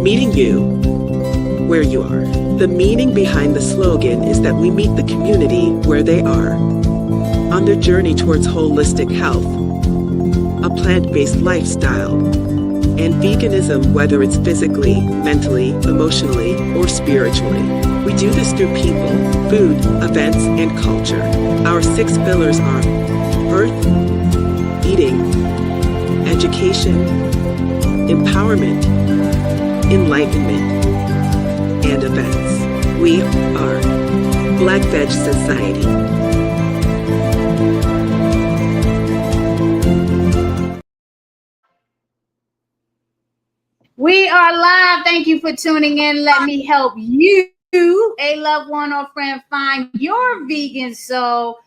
Meeting you where you are. The meaning behind the slogan is that we meet the community where they are on their journey towards holistic health, a plant-based lifestyle, and veganism, whether it's physically, mentally, emotionally, or spiritually. We do this through people, food, events, and culture. Our 6 pillars are earth, eating, education, empowerment, enlightenment, and events. We are Black Veg Society. We are live. Thank you for tuning in. Let me help you, a loved one or friend, find your vegan soul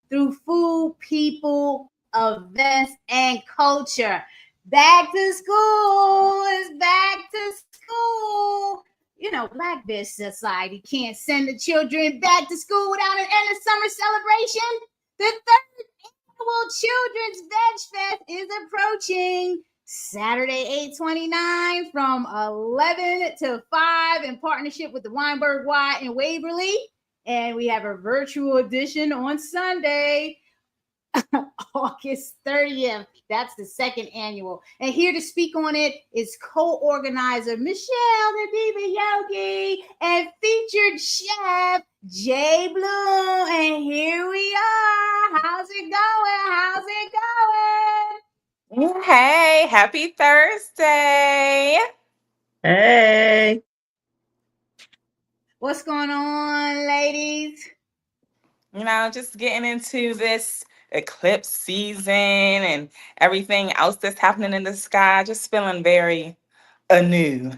through food, people, events, and culture. Back to school is back to school. You know, Black Veg Society can't send the children back to school without an end of summer celebration. The third annual Children's Veg Fest is approaching. Saturday, 8/29 from 11 to 5 in partnership with the Weinberg Y in Waverly. And we have a virtual edition on Sunday, August 30th. That's the second annual. And here to speak on it is co-organizer Michelle, the Diva Yogi, and featured chef Jay Bloom. And here we are. How's it going? How's it going? Hey, happy Thursday. Hey. What's going on, ladies? Just getting into this eclipse season and everything else that's happening in the sky. Just feeling very anew.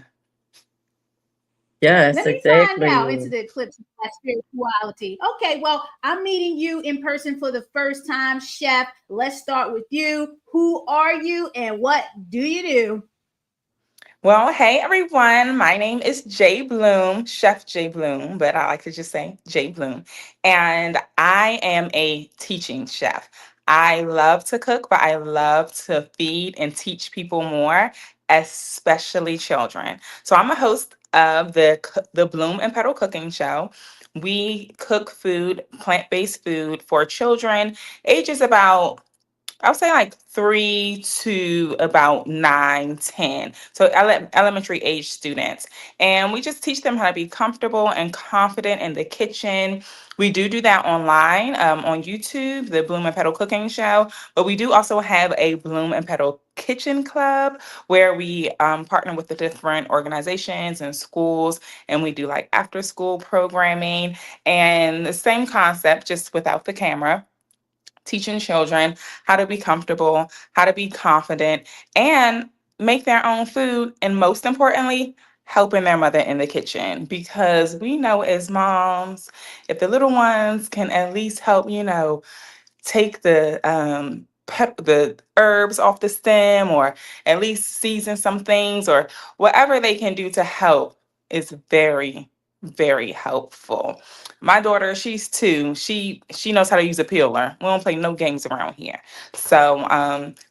Yes, Let me exactly. find out into the eclipse of that spirituality. Okay, well, I'm meeting you in person for the first time, Chef. Let's start with you. Who are you and what do you do? Well, hey everyone. My name is Jay Bloom, Chef Jay Bloom, but I like to just say Jay Bloom. And I am a teaching chef. I love to cook, but I love to feed and teach people more, especially children. So I'm a host of the Bloom and Petal Cooking Show. We cook food, plant-based food for children ages about I would say like 3 to about 9, 10. So elementary age students. And we just teach them how to be comfortable and confident in the kitchen. We do that online on YouTube, the Bloom and Petal Cooking Show. But we do also have a Bloom and Petal Kitchen Club where we partner with the different organizations and schools. And we do like after school programming and the same concept, just without the camera, teaching children how to be comfortable, how to be confident, and make their own food. And most importantly, helping their mother in the kitchen. Because we know as moms, if the little ones can at least help, take the herbs off the stem, or at least season some things, or whatever they can do to help is very, very helpful. My daughter, she's 2. She knows how to use a peeler. We don't play no games around here. So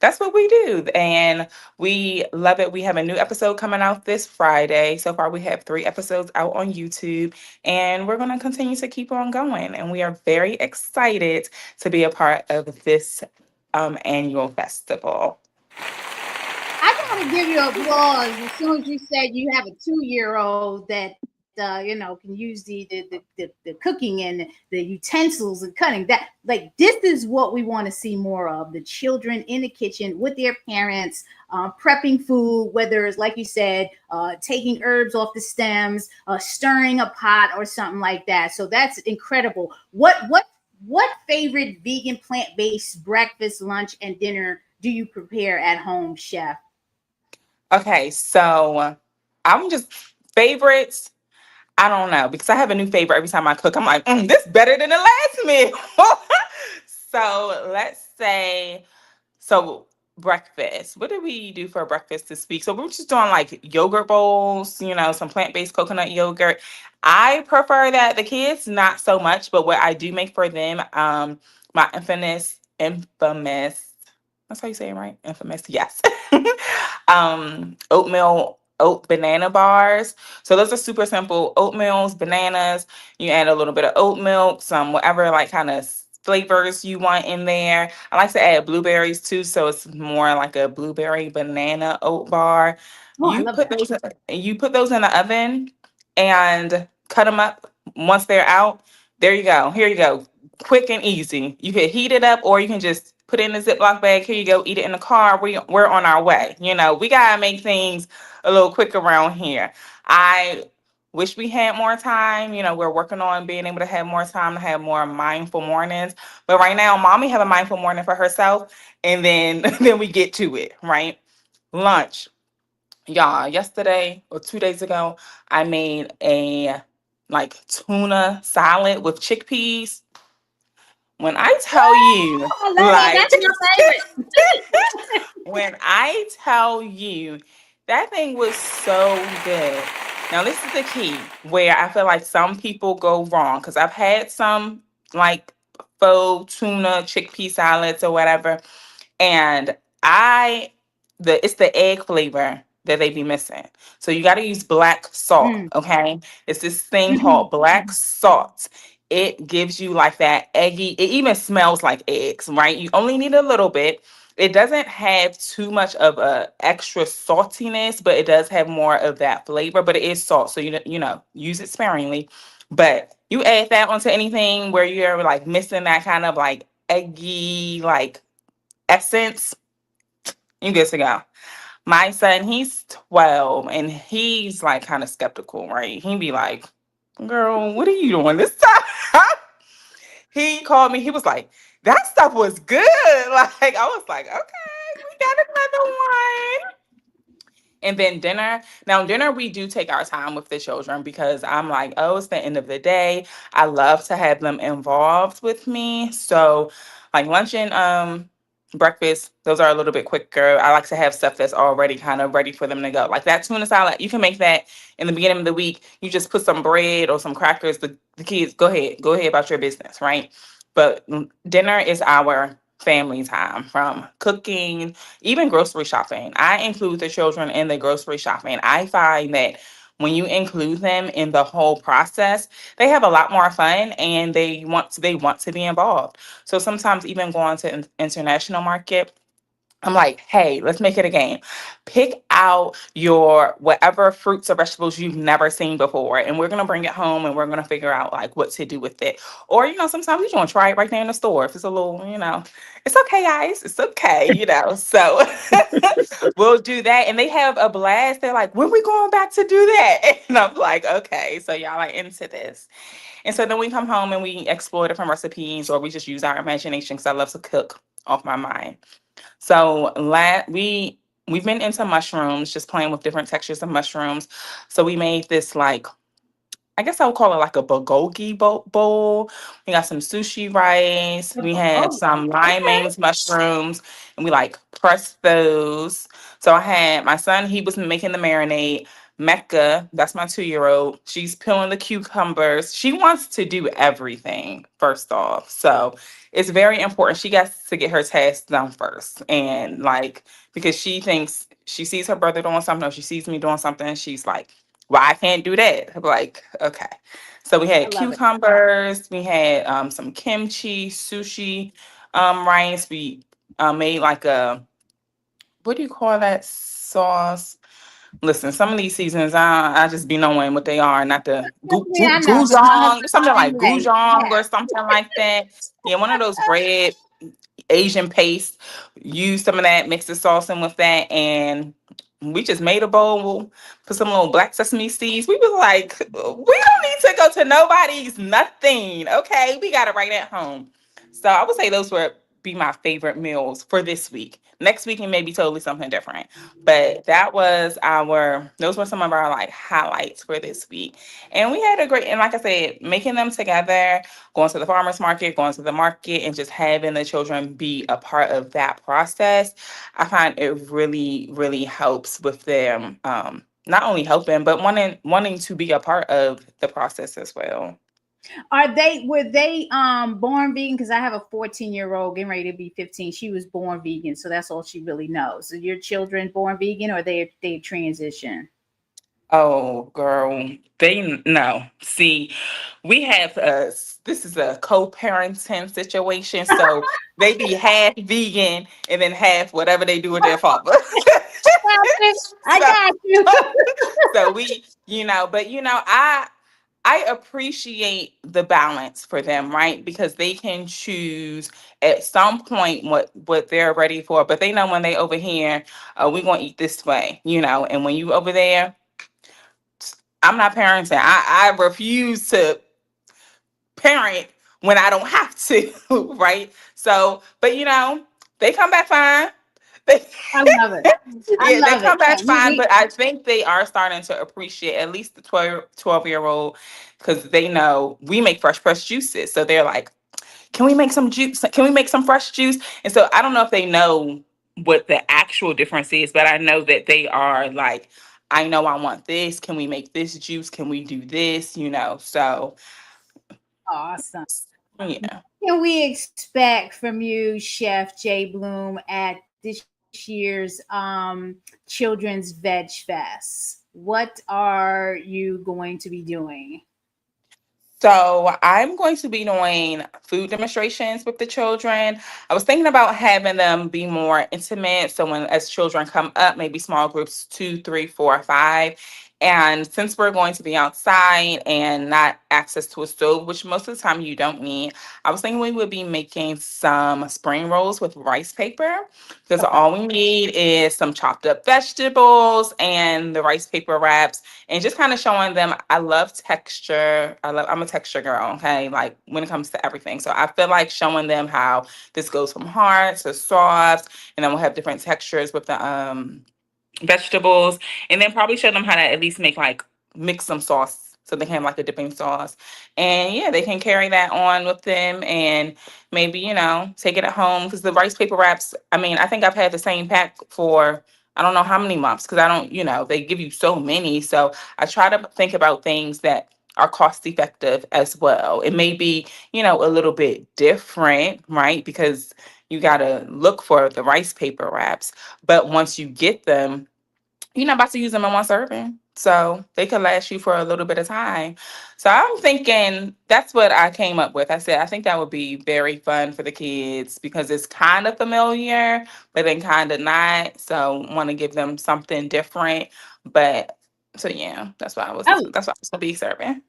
that's what we do, and we love it. We have a new episode coming out this Friday. So far, we have 3 episodes out on YouTube, and we're going to continue to keep on going. And we are very excited to be a part of this annual festival. I gotta give you applause as soon as you said you have a 2-year-old that can use the cooking and the utensils and cutting. That, like, this is what we want to see more of: the children in the kitchen with their parents, prepping food, whether it's, like you said, taking herbs off the stems, stirring a pot or something like that. So that's incredible. What favorite vegan plant-based breakfast, lunch, and dinner do you prepare at home, Chef? Okay, so I'm just favorites. I don't know, because I have a new favorite every time I cook. I'm like, this better than the last meal. So let's say, breakfast. What do we do for breakfast this week? So we're just doing like yogurt bowls, some plant-based coconut yogurt. I prefer that. The kids, not so much, but what I do make for them, my infamous, that's how you say it, right? Infamous, yes. Oatmeal oat banana bars. So those are super simple oatmeals, bananas. You add a little bit of oat milk, some whatever like kind of flavors you want in there. I like to add blueberries too, so it's more like a blueberry banana oat bar. Oh, I love that. You put those in the oven and cut them up once they're out. There you go. Here you go. Quick and easy. You can heat it up or you can just put it in a Ziploc bag. Here you go. Eat it in the car. We're on our way. We got to make things a little quick around here. I wish we had more time. We're working on being able to have more time to have more mindful mornings. But right now, mommy have a mindful morning for herself. And then, then we get to it, right? Lunch. Y'all, yesterday or 2 days ago, I made a like tuna salad with chickpeas. When I tell you, I love it. like, That's my favorite. when I tell you, that thing was so good. Now, this is the key where I feel like some people go wrong because I've had some like faux tuna chickpea salads or whatever, and it's the egg flavor that they be missing. So you got to use black salt, Mm. okay? It's this thing Mhm. called black salt. It gives you like that eggy, it even smells like eggs, right? You only need a little bit. It doesn't have too much of a extra saltiness, but it does have more of that flavor, but it is salt. So use it sparingly. But you add that onto anything where you're like missing that kind of like eggy like essence, you good to go. My son, he's 12 and he's like kind of skeptical, right? He'd be like, girl, what are you doing this time? He called me, he was like, that stuff was good. Like, I was like, okay, we got another one. And then dinner. Now, dinner, we do take our time with the children because I'm like, oh, it's the end of the day. I love to have them involved with me. So, like lunch and breakfast, those are a little bit quicker. I like to have stuff that's already kind of ready for them to go. Like that tuna salad, you can make that in the beginning of the week. You just put some bread or some crackers. The kids, go ahead about your business, right? But dinner is our family time from cooking even grocery shopping. I include the children in the grocery shopping. I find that when you include them in the whole process, they have a lot more fun and they want to be involved. So sometimes even going to international market, I'm like, hey, let's make it a game. Pick out your whatever fruits or vegetables you've never seen before, and we're gonna bring it home and we're gonna figure out like what to do with it. Or, sometimes we just want to try it right there in the store. If it's a little, it's okay, guys. It's okay. So we'll do that. And they have a blast. They're like, when we going back to do that? And I'm like, okay, so y'all are into this. And so then we come home and we explore different recipes or we just use our imagination because I love to cook off my mind. So we've been into mushrooms, just playing with different textures of mushrooms. So we made this like I guess I would call it like a bulgogi bowl. We got some sushi rice. We had Oh, some okay. limeanes mushrooms, and we like pressed those. So I had my son. He was making the marinade. Mecca, that's my 2-year-old. She's peeling the cucumbers. She wants to do everything first off. So it's very important. She gets to get her tasks done first, and like because she thinks she sees her brother doing something, or she sees me doing something, she's like, well, I can't do that. I'm like, okay. So we I had love it. cucumbers, we had some kimchi, sushi, rice. We made like what do you call that sauce? Listen, some of these seasons, I just be knowing what they are, not the Yeah, I know. My goujong, husband something the same like way. goujong or Yeah. something like that. Yeah, one of those bread Asian paste. Use some of that, mix the sauce in with that, and we just made a bowl. Put some little black sesame seeds. We was like, we don't need to go to nobody's nothing. Okay, we got it right at home. So I would say those would be my favorite meals for this week. Next week it may be totally something different, but those were some of our like highlights for this week. And we had a great, and like I said, making them together, going to the farmer's market, going to the market, and just having the children be a part of that process, I find it really, really helps with them not only helping, but wanting to be a part of the process as well. Were they born vegan? Because I have a 14-year-old getting ready to be 15. She was born vegan, so that's all she really knows. Are your children born vegan or they transition? Oh, girl, they no. See, we have this is a co-parenting situation, so they be half vegan and then half whatever they do with their father. I so, got you. so we, but I appreciate the balance for them, right? Because they can choose at some point what they're ready for, but they know when they over here, we're gonna eat this way, and when you over there, I'm not parenting. I refuse to parent when I don't have to, right? So, but they come back fine. They, I love it. I yeah, they love it. come back Yeah, fine, but I think they are starting to appreciate at least the 12-year-old because they know we make fresh pressed juices. So they're like, can we make some juice? Can we make some fresh juice? And so I don't know if they know what the actual difference is, but I know that they are like, I know I want this. Can we make this juice? Can we do this? So awesome. yeah. Can we expect from you, Chef Jay Bloom, at this year's Children's Veg Fest? What are you going to be doing? So I'm going to be doing food demonstrations with the children. I was thinking about having them be more intimate. So when as children come up, maybe small groups, 2, 3, 4, 5. And since we're going to be outside and not access to a stove, which most of the time you don't need, I was thinking we would be making some spring rolls with rice paper because Okay. all we need is some chopped up vegetables and the rice paper wraps and just kind of showing them I love texture. I'm a texture girl, okay? Like when it comes to everything. So I feel like showing them how this goes from hard to soft, and then we'll have different textures with the vegetables, and then probably show them how to at least make like mix some sauce so they can have like a dipping sauce. And yeah, they can carry that on with them and maybe, take it at home because the rice paper wraps, I mean, I think I've had the same pack for I don't know how many months because I don't, they give you so many. So I try to think about things that are cost effective as well. It may be, a little bit different, right? Because you got to look for the rice paper wraps. But once you get them, you're not about to use them in one serving. So they could last you for a little bit of time. So I'm thinking that's what I came up with. I said, I think that would be very fun for the kids because it's kind of familiar, but then kind of not. So want to give them something different. But so yeah, Oh, that's what I was gonna be serving.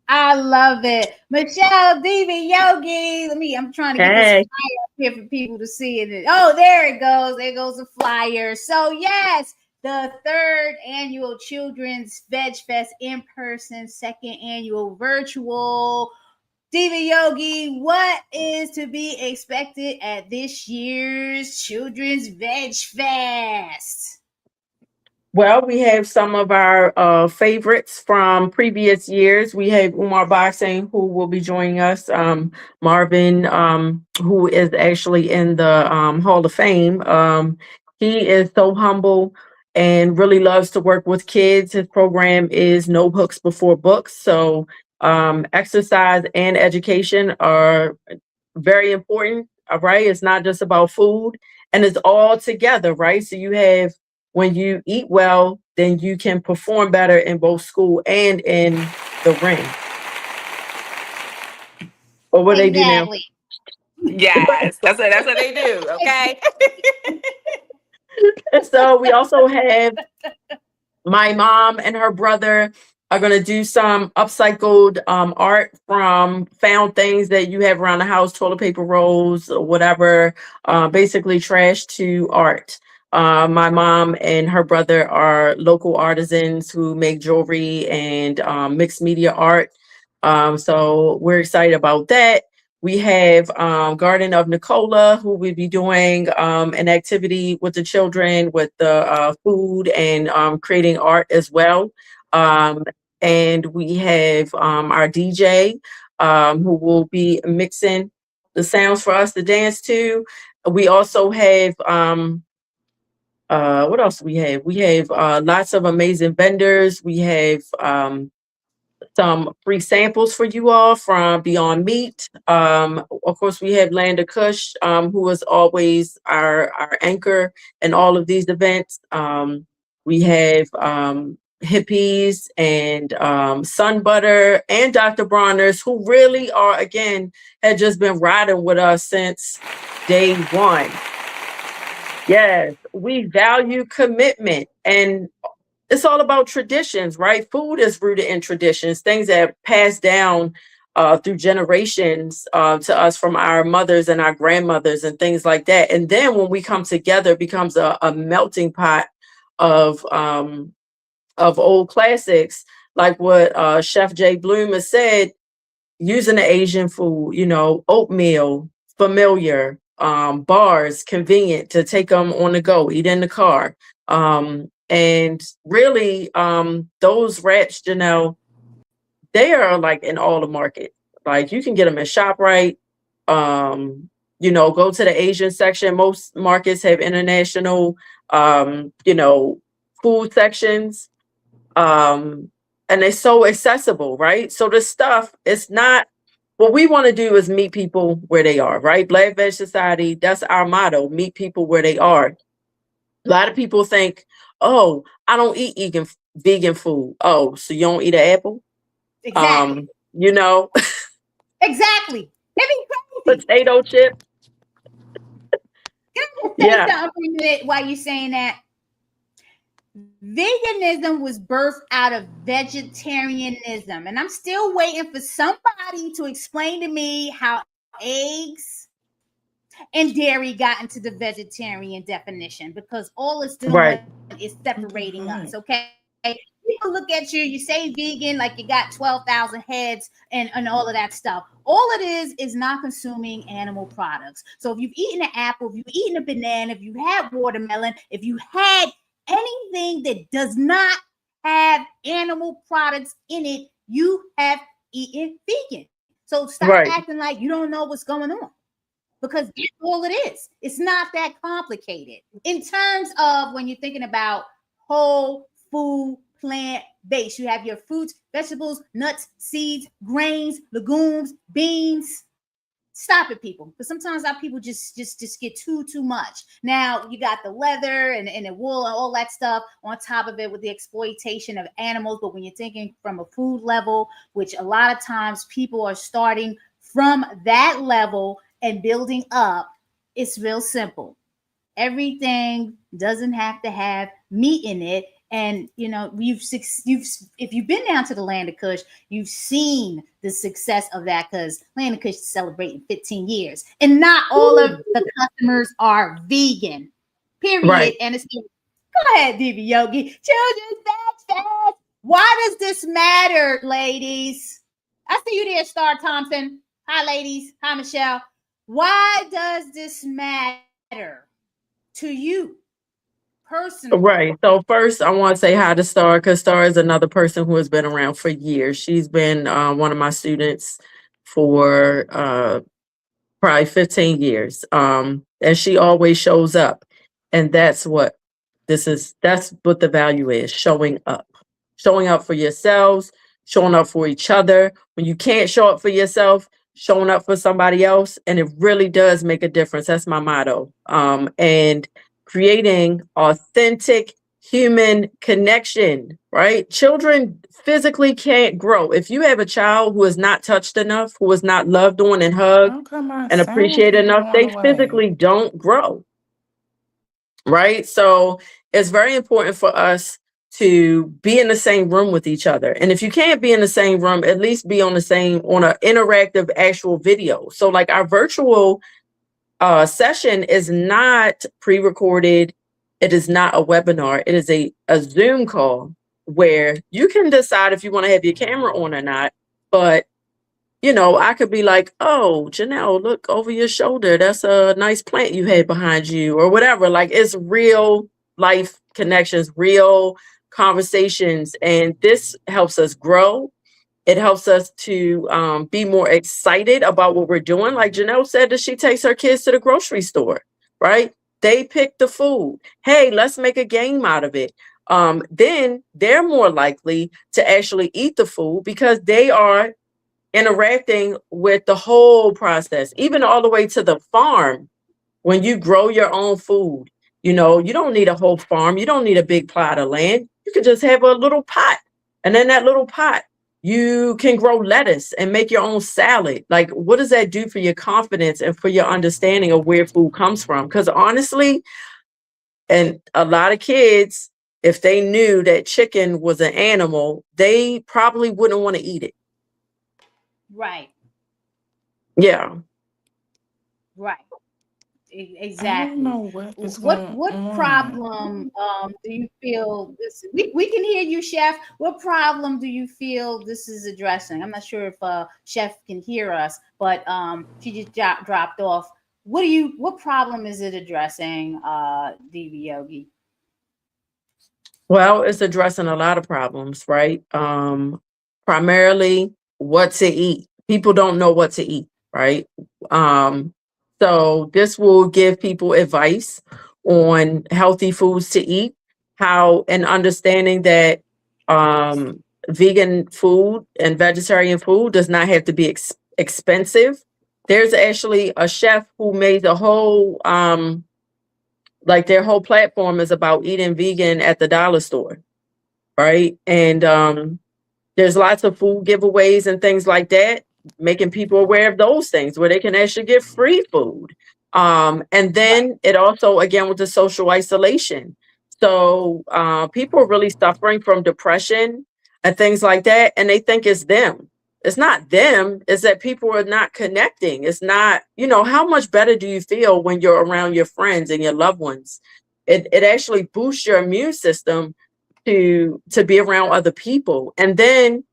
I love it. Michelle, Diva Yogi. I'm trying to get this Hey. flyer up here for people to see it. Oh, there it goes. There goes the flyer. So, yes, the third annual Children's Veg Fest in person, second annual virtual. Diva Yogi, what is to be expected at this year's Children's Veg Fest? Well, we have some of our favorites from previous years. We have Umar Boxing, who will be joining us. Marvin, who is actually in the Hall of Fame. He is so humble and really loves to work with kids. His program is No Hooks Before Books. So exercise and education are very important. All right. It's not just about food and it's all together, right? So you have when you eat well, then you can perform better in both school and in the ring. Or what they do now. Exactly. Yes, that's what they do. Okay. And so we also have my mom and her brother are going to do some upcycled art from found things that you have around the house, toilet paper rolls or whatever, basically trash to art. My mom and her brother are local artisans who make jewelry and mixed media art. So we're excited about that. We have Garden of Nicola, who will be doing an activity with the children with the food and creating art as well. Um, and we have our DJ who will be mixing the sounds for us to dance to. We also have what else do we have? We have lots of amazing vendors. We have some free samples for you all from Beyond Meat. Of course, we have Landa Kush, who is always our anchor in all of these events. We have hippies and Sun Butter and Dr. Bronner's, who really are, again, had just been riding with us since day one. Yes, we value commitment, and it's all about traditions, right? Food is rooted in traditions, things that passed down through generations to us from our mothers and our grandmothers and things like that. And then when we come together, it becomes a melting pot of old classics, like what Chef Jay Bloom has said, using the Asian food, you know, oatmeal, familiar, bars, convenient to take them on the go, eat in the car. And really, those wraps, Janelle, they are like in all the market. Like you can get them at ShopRite. You know, go to the Asian section. Most markets have international, you know, food sections. And they're so accessible, right? So the stuff, it's not, what we want to do is meet people where they are, right? Black Veg Society, that's our motto, meet people where they are. A lot of people think, oh, I don't eat vegan food. Oh, so you don't eat an apple? Exactly. You know? Exactly. Crazy. Potato chip. Can I just say something for a minute while you're saying that? Veganism was birthed out of vegetarianism, and I'm still waiting for somebody to explain to me how eggs and dairy got into the vegetarian definition, because all it's doing is separating us. Okay, people look at you, you say vegan like you got 12,000 heads and all of that stuff. All it is not consuming animal products. So if you've eaten an apple, if you've eaten a banana, if you had watermelon, if you had anything that does not have animal products in it, you have eaten vegan. So stop acting like you don't know what's going on, because that's all it is. It's not that complicated. In terms of when you're thinking about whole food, plant-based, you have your fruits, vegetables, nuts, seeds, grains, legumes, beans. Stop it, people, because sometimes our people just get too much. Now you got the leather and the wool and all that stuff on top of it with the exploitation of animals. But when you're thinking from a food level, which a lot of times people are starting from that level and building up, it's real simple. Everything doesn't have to have meat in it. And you know, if you've been down to the Land of Kush, you've seen the success of that, because Land of Kush is celebrating 15 years, and not all of the customers are vegan. Period. Right. And it's go ahead, Diva Yogi. Children's Veg Fest. Why does this matter, ladies? I see you there, Star Thompson. Hi, ladies. Hi, Michelle. Why does this matter to you personally? Right. So first, I want to say hi to Star, because Star is another person who has been around for years. She's been one of my students for probably 15 years. And she always shows up. And that's what the value is, showing up. Showing up for yourselves, showing up for each other. When you can't show up for yourself, showing up for somebody else. And it really does make a difference. That's my motto. And creating authentic human connection, right? Children physically can't grow. If you have a child who is not touched enough, who is not loved on and hugged and appreciated enough, they physically don't grow, right? So it's very important for us to be in the same room with each other. And if you can't be in the same room, at least be on an interactive actual video. So like our virtual session is not pre-recorded. It is not a webinar. It is a Zoom call where you can decide if you want to have your camera on or not. But, you know, I could be like, oh, Janelle, look over your shoulder. That's a nice plant you had behind you, or whatever. Like, it's real life connections, real conversations. And this helps us grow. It helps us to be more excited about what we're doing. Like Janelle said, that she takes her kids to the grocery store, right? They pick the food. Hey, let's make a game out of it. Then they're more likely to actually eat the food because they are interacting with the whole process, even all the way to the farm. When you grow your own food, you know, you don't need a whole farm. You don't need a big plot of land. You could just have a little pot. And in that little pot, you can grow lettuce and make your own salad. Like, what does that do for your confidence and for your understanding of where food comes from? Because honestly, and a lot of kids, if they knew that chicken was an animal, they probably wouldn't want to eat it. Right. Yeah. Right. I don't Exactly. know what is going What on. problem do you feel this? We can hear you, Chef. What problem do you feel this is addressing? I'm not sure if Chef can hear us, but she just dropped off. What problem is it addressing, Diva Yogi? Well, it's addressing a lot of problems, right? Primarily what to eat. People don't know what to eat, right? So this will give people advice on healthy foods to eat, how and understanding that vegan food and vegetarian food does not have to be expensive. There's actually a chef who made the whole like their whole platform is about eating vegan at the dollar store, right? And there's lots of food giveaways and things like that, making people aware of those things where they can actually get free food. And then it also, again, with the social isolation. So people are really suffering from depression and things like that, and they think it's them. It's not them, it's that people are not connecting. It's not, how much better do you feel when you're around your friends and your loved ones? It actually boosts your immune system to be around other people. And then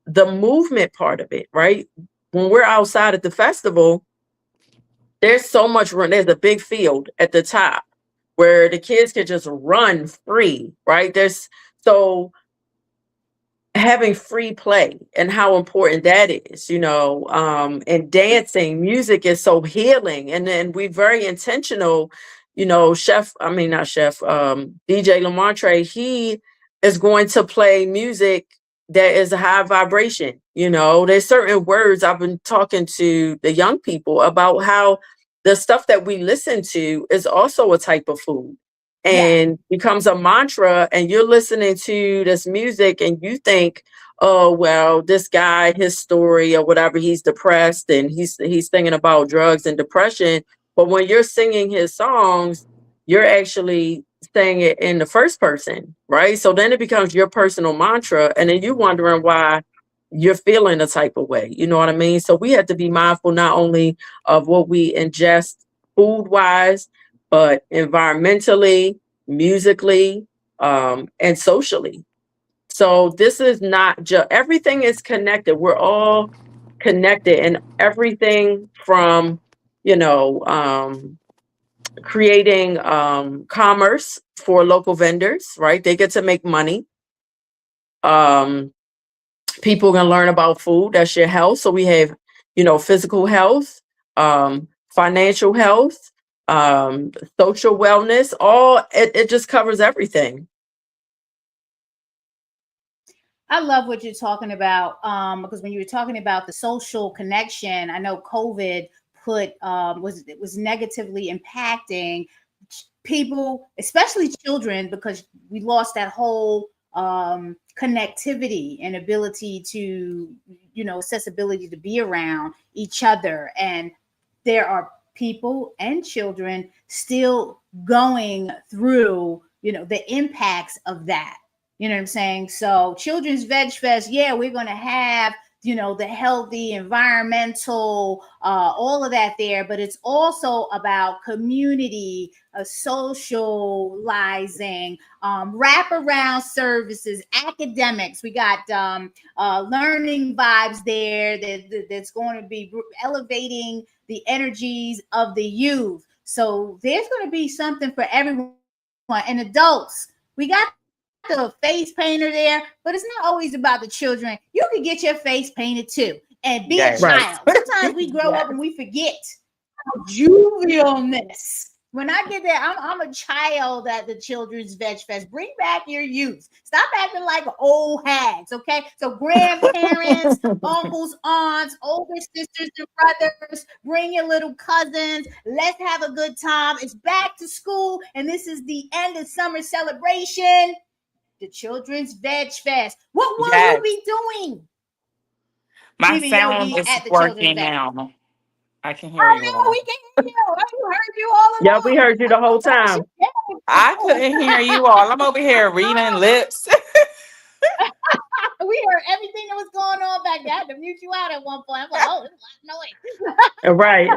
the movement part of it, right? When we're outside at the festival, there's so much run. There's a big field at the top where the kids can just run free, right? There's so having free play and how important that is, and dancing, music is so healing. And then we're very intentional, DJ Lamontre, he is going to play music that is a high vibration. There's certain words. I've been talking to the young people about how the stuff that we listen to is also a type of food and becomes a mantra, and you're listening to this music and you think, oh well, this guy, his story or whatever, he's depressed and he's thinking about drugs and depression. But when you're singing his songs, you're actually saying it in the first person, right? So then it becomes your personal mantra, and then you're wondering why you're feeling a type of way. You know what I mean? So we have to be mindful not only of what we ingest food wise, but environmentally, musically, and socially. So this is not just, everything is connected. We're all connected, and everything from, creating commerce for local vendors, right? They get to make money. People are going to learn about food. That's your health. So we have, physical health, financial health, social wellness, it just covers everything. I love what you're talking about, because when you were talking about the social connection, I know COVID was negatively impacting people, especially children, because we lost that whole connectivity and ability to, accessibility to be around each other. And there are people and children still going through, the impacts of that. You know what I'm saying? So Children's Veg Fest, we're going to have, the healthy, environmental, all of that there. But it's also about community, socializing, wraparound services, academics. We got learning vibes there that's going to be elevating the energies of the youth. So there's going to be something for everyone. And adults, we got the face painter there, but it's not always about the children. You can get your face painted too and be a child. Sometimes we grow up and we forget juvenilness. When I get there, I'm a child at the Children's Veg Fest. Bring back your youth. Stop acting like old hags, okay? So grandparents, uncles, aunts, older sisters and brothers, bring your little cousins. Let's have a good time. It's back to school, and this is the end of summer celebration. the Children's Veg Fest. What will Yes. you be doing? My Diva sound Yogi is at the Children's working Veg. now. I can hear Oh you no, all. we can't hear you. Oh, we heard you all Yeah, we along. heard you the whole time. I couldn't hear you all. I'm over here reading lips. We heard everything that was going on back there. I had to mute you out at one point. I'm like, oh, there's a lot of noise. Right.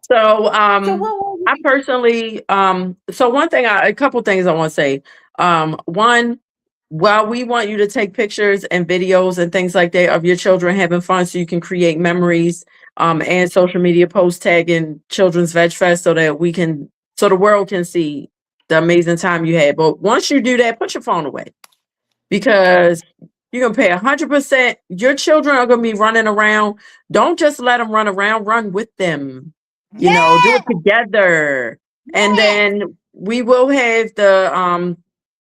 So So what will you I be personally so a couple things I want to say. One, while we want you to take pictures and videos and things like that of your children having fun so you can create memories, and social media post tagging Children's Veg Fest so that so the world can see the amazing time you had. But once you do that, put your phone away, because you're gonna pay 100%. Your children are gonna be running around. Don't just let them run around, run with them. Do Yeah, it together. And yeah. then we will have the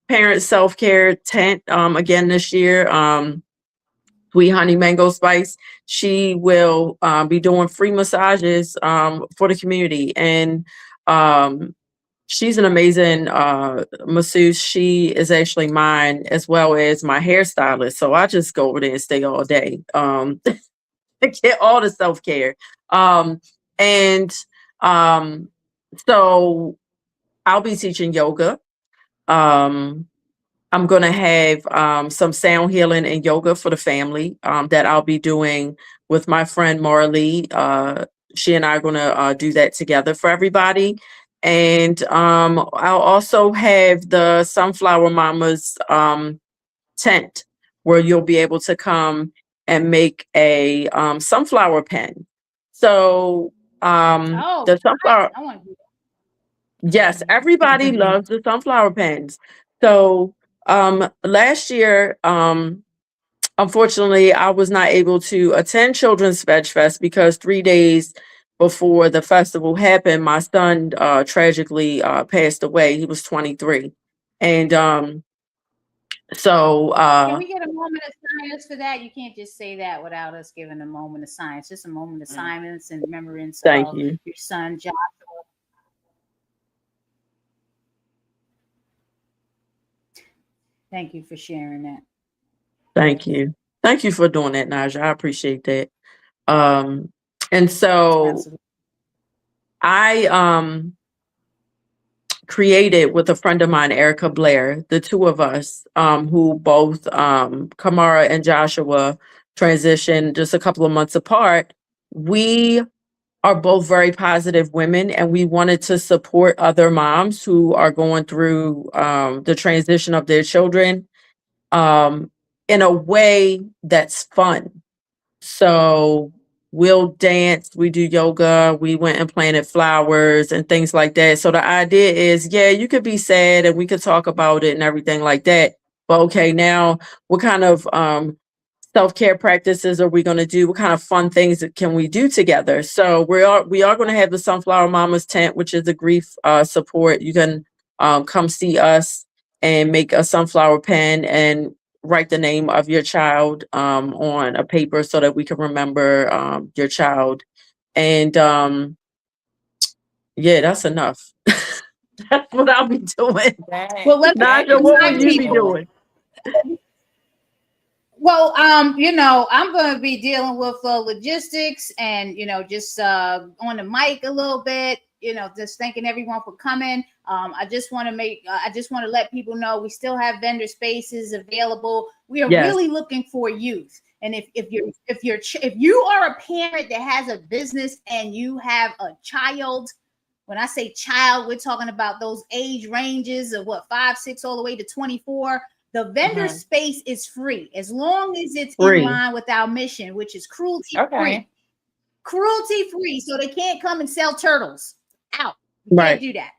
parent self-care tent again this year. Sweet Honey Mango Spice, she will be doing free massages for the community. And she's an amazing masseuse. She is actually mine as well as my hairstylist. So I just go over there and stay all day. Get all the self-care. And so I'll be teaching yoga. I'm going to have some sound healing and yoga for the family that I'll be doing with my friend Marley. She and I are going to do that together for everybody. And I'll also have the Sunflower Mamas tent where you'll be able to come and make a sunflower pen. So Oh, the sunflower, I want to do yes, everybody loves the sunflower pens. So last year, unfortunately, I was not able to attend Children's Veg Fest because 3 days before the festival happened, my son tragically passed away. He was 23. And so Can we get a moment of silence for that? You can't just say that without us giving a moment of silence. Just a moment of silence and remembrance thank of you. your son, Joshua. Thank you for sharing that. Thank you. Thank you for doing that, Naijha. I appreciate that. And so Absolutely. I created with a friend of mine, Erica Blair, the two of us, who both Kamara and Joshua transitioned just a couple of months apart. We are both very positive women, and we wanted to support other moms who are going through the transition of their children in a way that's fun. So we'll dance, we do yoga, we went and planted flowers and things like that. So the idea is, yeah, you could be sad and we could talk about it and everything like that. But okay, now what kind of self-care practices are we going to do? What kind of fun things can we do together? So we are going to have the Sunflower Mamas tent, which is a grief support. You can come see us and make a sunflower pen and write the name of your child on a paper so that we can remember your child. And yeah, that's enough. That's what I'll be doing. Well, let me Naijha, what will remind you be people. doing? Well, I'm going to be dealing with logistics and, just on the mic a little bit, just thanking everyone for coming. I just want to let people know we still have vendor spaces available. We are Yes. really looking for youth. And if you are a parent that has a business and you have a child, when I say child, we're talking about those age ranges of 5, 6, all the way to 24. The vendor space is free as long as it's in line with our mission, which is cruelty free. Cruelty free, so they can't come and sell turtles out. You can't do that.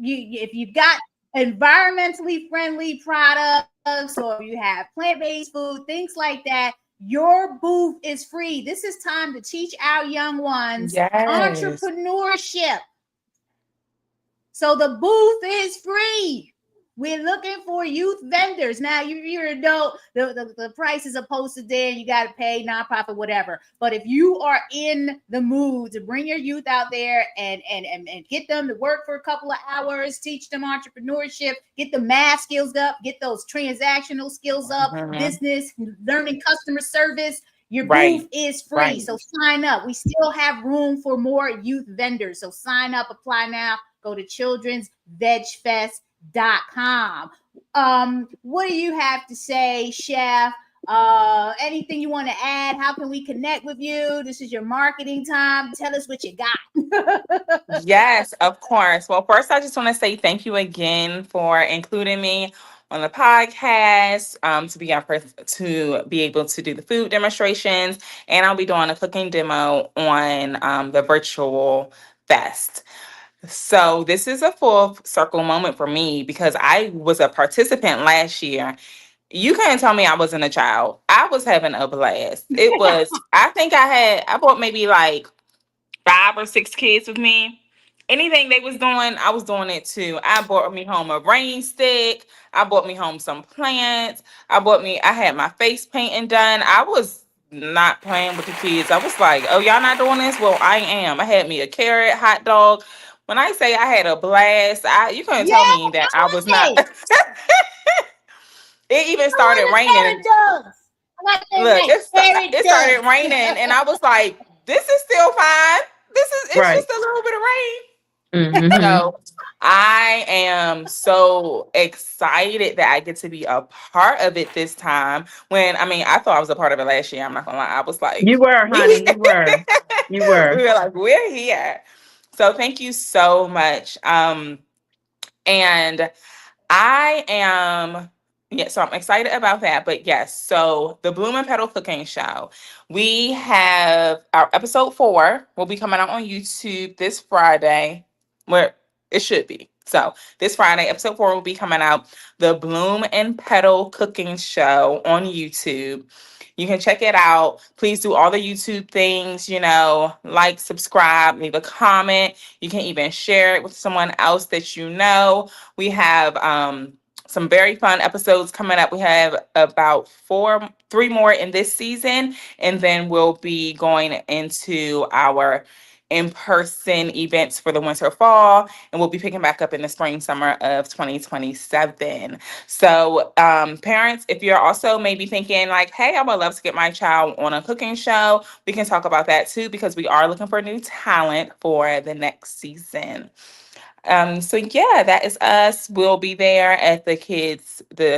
If you've got environmentally friendly products or you have plant-based food, things like that, your booth is free. This is time to teach our young ones entrepreneurship. So the booth is free. We're looking for youth vendors. Now you're an adult, the prices are posted there, you got to pay, nonprofit, whatever. But if you are in the mood to bring your youth out there and get them to work for a couple of hours, teach them entrepreneurship, get the math skills up, get those transactional skills up, business, learning customer service, your booth is free. So sign up. We still have room for more youth vendors. So sign up, apply now. Go to childrensvegfest.com. What do you have to say, Chef? Anything you want to add? How can we connect with you? This is your marketing time. Tell us what you got. Yes, of course. Well, first, I just want to say thank you again for including me on the podcast, to be able to do the food demonstrations, and I'll be doing a cooking demo on the virtual fest. So this is a full circle moment for me because I was a participant last year. You couldn't tell me I wasn't a child. I was having a blast. It was, I bought maybe like 5 or 6 kids with me. Anything they was doing, I was doing it too. I bought me home a rain stick. I bought me home some plants. I had my face painting done. I was not playing with the kids. I was like, oh, y'all not doing this? Well, I am. I had me a carrot hot dog. When I say I had a blast, you couldn't tell Yeah, me that I was not. right. It even I started want a raining. dogs. Look, it started Doves. raining, and I was like, "This is still fine. It's Right. just a little bit of rain." Mm-hmm. So I am so excited that I get to be a part of it this time. I thought I was a part of it last year. I'm not gonna lie. I was like, You were, we honey. You were. You were. we were like, we're here. So thank you so much. And I am, yeah, so I'm excited about that. But yes, so the Bloom and Petal Cooking Show. We have our episode 4 will be coming out on YouTube this Friday. Where it should be. So this Friday, episode 4 will be coming out. The Bloom and Petal Cooking Show on YouTube. You can check it out. Please do all the YouTube things, like, subscribe, leave a comment. You can even share it with someone else that you know. We have some very fun episodes coming up. We have about 3 more in this season, and then we'll be going into our in-person events for the winter fall, and we'll be picking back up in the spring summer of 2027. So parents, if you're also maybe thinking like, hey, I would love to get my child on a cooking show, we can talk about that too, because we are looking for new talent for the next season. So yeah, that is us. We'll be there at the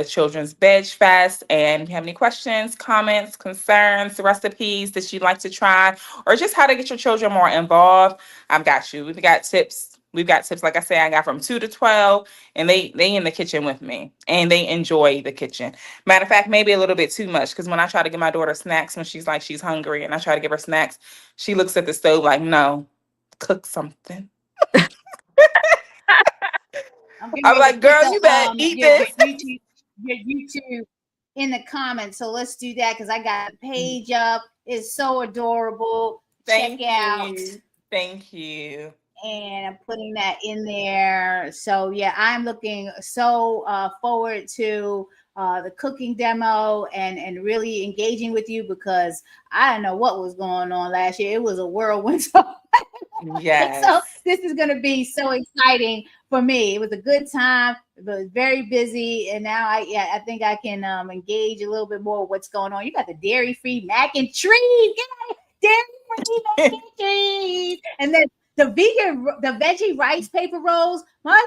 Children's Veg Fest. And if you have any questions, comments, concerns, recipes that you'd like to try, or just how to get your children more involved, I've got you. We've got tips. Like I said, I got from 2 to 12, and they in the kitchen with me, and they enjoy the kitchen. Matter of fact, maybe a little bit too much, because when I try to give my daughter snacks when she's hungry, and I try to give her snacks, she looks at the stove like, no, cook something. I'm like, girl, you better eat this. Your YouTube in the comments. So let's do that because I got the page up. It's so adorable. Check out. Thank you. And I'm putting that in there. So yeah, I'm looking so forward to the cooking demo and really engaging with you, because I don't know what was going on last year. It was a whirlwind. Yes. So this is going to be so exciting for me. It was a good time. It was very busy, and now I think I can engage a little bit more with what's going on. You got the dairy-free mac and cheese, dairy-free mac and cheese, and then the veggie rice paper rolls. My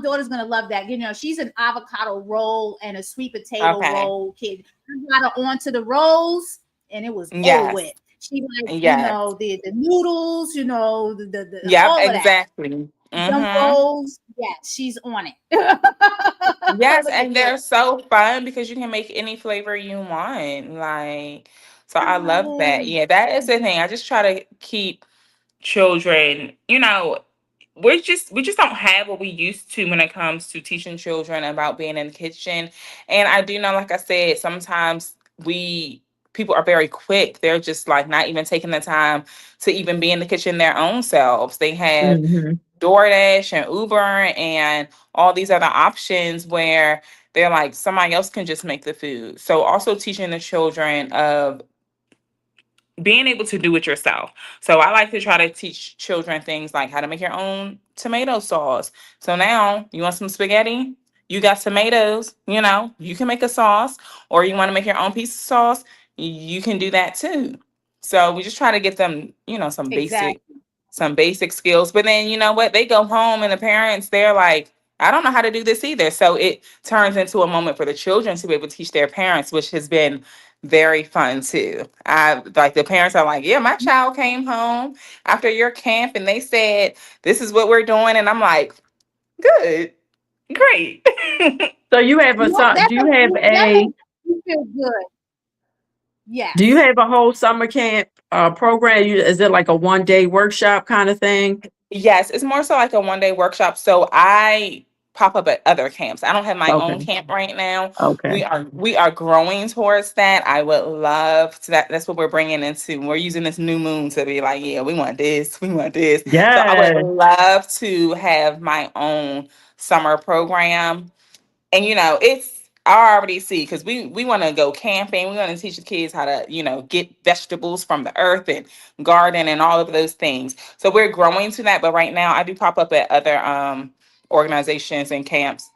daughter's gonna love that. She's an avocado roll and a sweet potato roll kid. I got her onto the rolls, and it was over with. She likes, the noodles, the all of exactly. that. Them rolls, she's on it. Yes, and they're so fun because you can make any flavor you want. So I love that. Yeah, that is the thing. I just try to keep children, we just don't have what we used to when it comes to teaching children about being in the kitchen. And I do know, like I said, sometimes people are very quick. They're just like not even taking the time to even be in the kitchen their own selves. They have DoorDash and Uber and all these other options where they're like somebody else can just make the food. So also teaching the children of being able to do it yourself. So I like to try to teach children things like how to make your own tomato sauce. So now you want some spaghetti, you got tomatoes, you can make a sauce, or you want to make your own piece of sauce, you can do that too. So we just try to get them, Exactly. some basic skills. But then you know what? They go home and the parents, they're like, I don't know how to do this either. So it turns into a moment for the children to be able to teach their parents, which has been very fun too. I like the parents are like, yeah, my child came home after your camp and they said this is what we're doing, and I'm like, good, great. So you have a Well, son? that makes me feel good. Do you Yes. have a whole summer camp program? Is it like a 1 day workshop kind of thing? Yes, it's more so like a 1 day workshop. So I pop up at other camps. I don't have my own Okay. camp right now. Okay. We are growing towards that. I would love to that's what we're bringing into. We're using this new moon to be like, yeah, we want this, we want this. So I would Yes. love to have my own summer program. And it's I already see because we want to go camping. We want to teach the kids how to get vegetables from the earth and garden and all of those things. So we're growing to that. But right now, I do pop up at other organizations and camps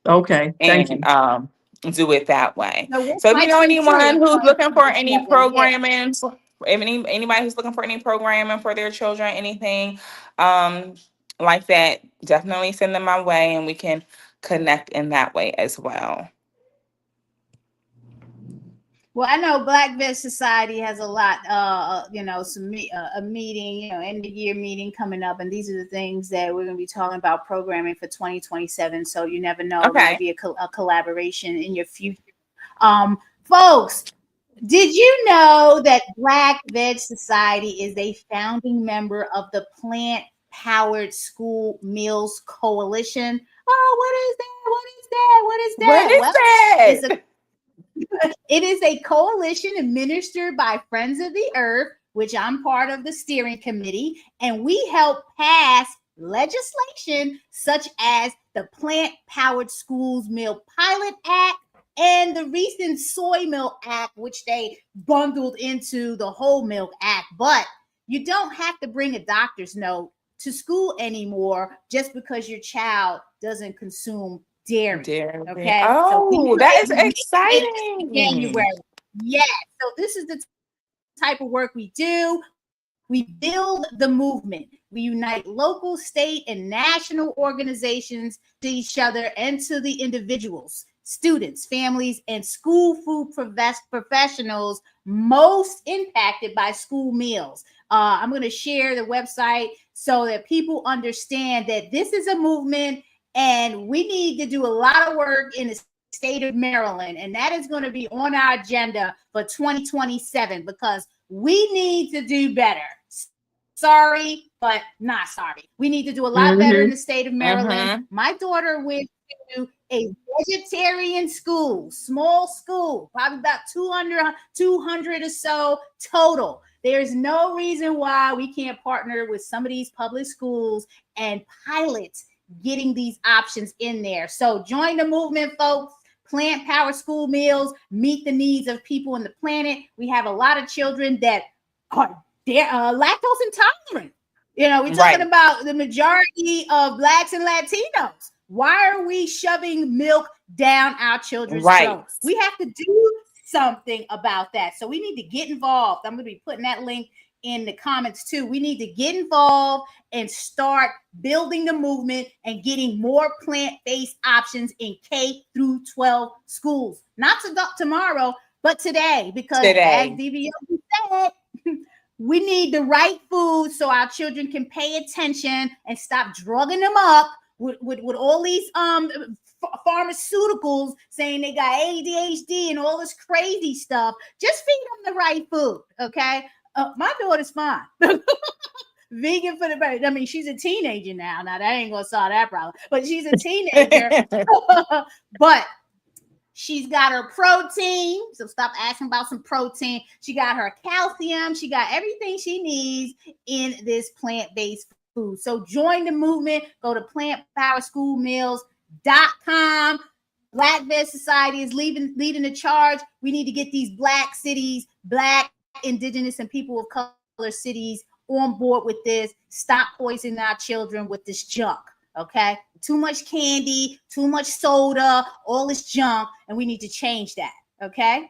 Okay. Thank and you. do it that way. So we'd So if you like know to too anyone in who's looking for any 2027. Yeah. programming, anybody who's looking for any programming for their children, anything um, like that, definitely send them my way, and we can connect in that way as well. Well, I know Black Vet Society has a lot, a meeting, end of year meeting coming up, and these are the things that we're going to be talking about programming for 2027. So you never know, it might Okay. be a collaboration in your future. Folks, did you know that Black Veg Society is a founding member of the Plant Powered School Meals Coalition? Oh, what is that? What is that? What is What that? is Well, it's that? a it is a coalition administered by Friends of the Earth, which I'm part of the steering committee, and we help pass legislation such as the Plant Powered Schools Meal Pilot Act and the recent Soy Milk Act, which they bundled into the Whole Milk Act. But you don't have to bring a doctor's note to school anymore just because your child doesn't consume dairy. Dairy. Okay, so we Oh, were that is able to make it exciting. January. Yes, so this is the type of work we do. We build the movement. We unite local, state, and national organizations to each other and to the individuals, students, families, and school food professionals most impacted by school meals. I'm going to share the website so that people understand that this is a movement and we need to do a lot of work in the state of Maryland. And that is going to be on our agenda for 2027 because we need to do better. Sorry, but not sorry. We need to do a lot better in the state of Maryland. My daughter went to a vegetarian school, small school, probably about 200 or so total. There's no reason why we can't partner with some of these public schools and pilot getting these options in there. So join the movement, folks. Plant Power School Meals meet the needs of people on the planet. We have a lot of children that are lactose intolerant. We're talking about the majority of Blacks and Latinos. Why are we shoving milk down our children's throats? We have to do something about that. So we need to get involved. I'm going to be putting that link in the comments too. We need to get involved and start building the movement and getting more plant-based options in K through 12 schools. Not tomorrow, but today, because as Diva Yogi said, we need the right food so our children can pay attention and stop drugging them up with all these pharmaceuticals saying they got ADHD and all this crazy stuff. Just feed them the right food, okay? My daughter's fine. Vegan for the baby. I mean, she's a teenager now. Now that ain't gonna solve that problem, but she's a teenager. But she's got her protein, so stop asking about some protein. She got her calcium. She got everything she needs in this plant-based food. So join the movement. Go to plantpowerschoolmeals.com. Black Veg Society is leading the charge. We need to get these Black cities, Black, Indigenous, and people of color cities on board with this. Stop poisoning our children with this junk. Okay, too much candy, too much soda, all this junk, and we need to change that. Okay,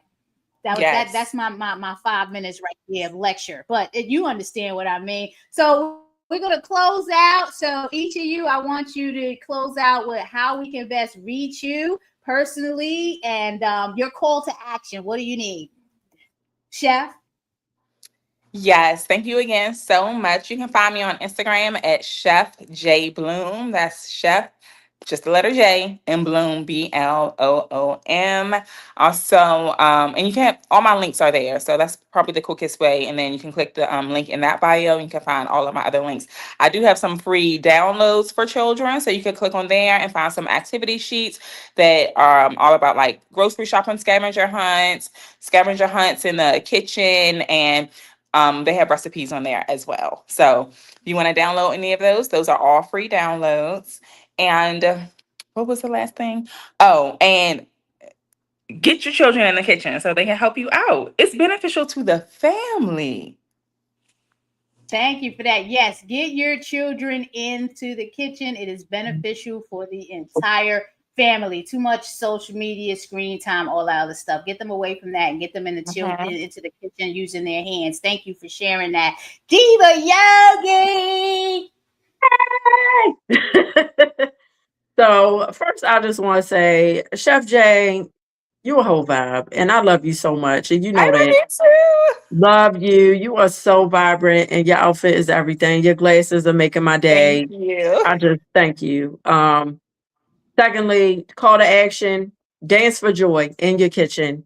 that's my 5 minutes right there of lecture. But you understand what I mean. So we're gonna close out. So each of you, I want you to close out with how we can best reach you personally and your call to action. What do you need, Chef? Yes, thank you again so much. You can find me on Instagram at Chef J Bloom. That's Chef, just the letter J, and Bloom, Bloom. Also, and you can, all my links are there. So that's probably the quickest way. And then you can click the link in that bio. And you can find all of my other links. I do have some free downloads for children. So you can click on there and find some activity sheets that are all about like grocery shopping scavenger hunts in the kitchen, and they have recipes on there as well. So if you want to download any of those are all free downloads. And what was the last thing? Oh, and get your children in the kitchen so they can help you out. It's beneficial to the family. Thank you for that. Yes, get your children into the kitchen. It is beneficial for the entire family. Too much social media, screen time, all that other stuff. Get them away from that and get them in the children into the kitchen using their hands. Thank you for sharing that. Diva Yogi. So first, I just want to say, Chef Jay, you a whole vibe, and I love you so much, and you know I love that. you too. Love you. You are so vibrant, and your outfit is everything. Your glasses are making my day. Thank you. I just thank you. Secondly, call to action: dance for joy in your kitchen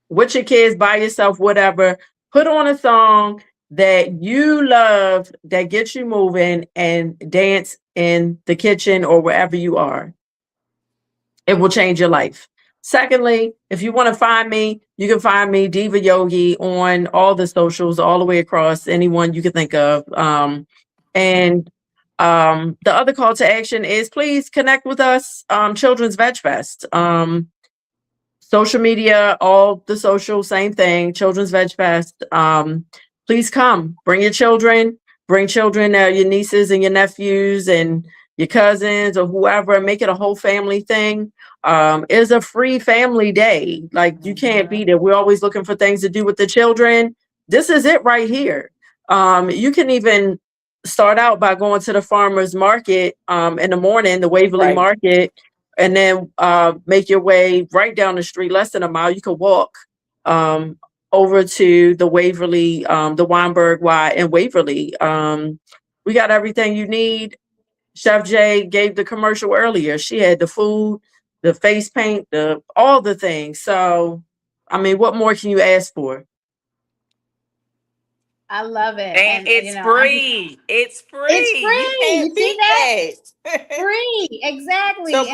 with your kids, by yourself, whatever. Put on a song that you love that gets you moving, and dance in the kitchen or wherever you are. It will change your life. Secondly, if you want to find me, you can find me Diva Yogi on all the socials, all the way across, anyone you can think of. And the other call to action is please connect with us, Children's Veg Fest. Social media, all the social, same thing, Children's Veg Fest. Please come, bring your children, your nieces and your nephews and your cousins or whoever, make it a whole family thing. It's a free family day. Like, you can't beat it. We're always looking for things to do with the children. This is it right here. You can even start out by going to the farmer's market in the morning, the Waverly Market, and then make your way right down the street, less than a mile. You could walk over to the Waverly, the Weinberg Y in Waverly. We got everything you need. Chef Jay gave the commercial earlier. She had the food, the face paint, all the things. So, I mean, what more can you ask for? I love it. And it's free. It's free. It's free. You can't beat that. Free. Exactly. So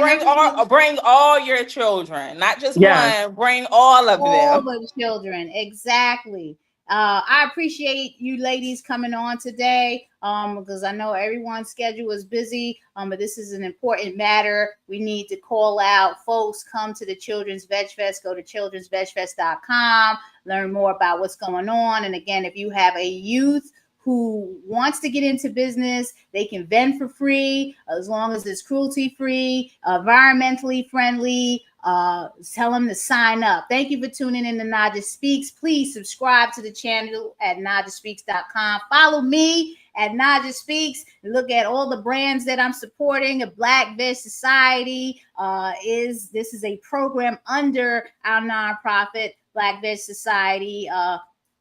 bring all your children, not just one. Bring all of them. All the children. Exactly. I appreciate you ladies coming on today because I know everyone's schedule is busy, but this is an important matter. We need to call out folks, come to the Children's Veg Fest, go to childrensvegfest.com, learn more about what's going on. And again, if you have a youth who wants to get into business, they can vend for free as long as it's cruelty free, environmentally friendly. Tell them to sign up. Thank you for tuning in to Naijha Speaks. Please subscribe to the channel at naijaspeaks.com. Follow me at Naijha Speaks. Look at all the brands that I'm supporting. A Black Veg Society this is a program under our nonprofit Black Veg Society.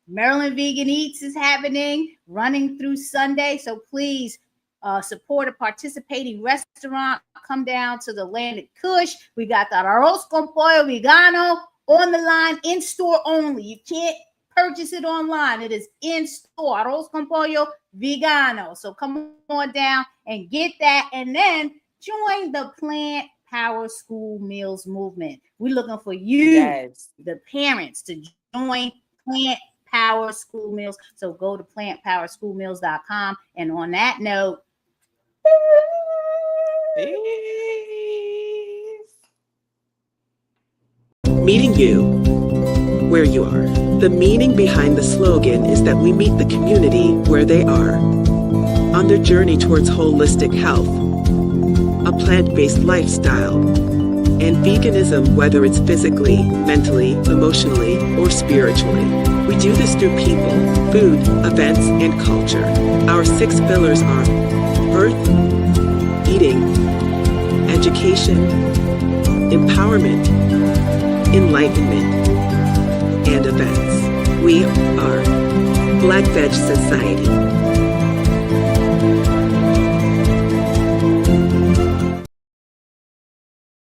Maryland Vegan Eats is happening, running through Sunday. So please support a participating restaurant. Come down to the Landed Kush. We got the arroz con pollo vegano on the line, in store only. You can't purchase it online. It is in store. Arroz con pollo vegano. So come on down and get that, and then join the Plant Power School Meals movement. We're looking for you, the parents, to join Plant Power School Meals. So go to plantpowerschoolmeals.com. And on that note, Peace. Meeting you where you are. The meaning behind the slogan is that we meet the community where they are on their journey towards holistic health, a plant-based lifestyle, and veganism, whether it's physically, mentally, emotionally, or spiritually. We do this through people, food, events, and culture. Our 6 pillars are earth, eating, education, empowerment, enlightenment, and events. We are Black Veg Society.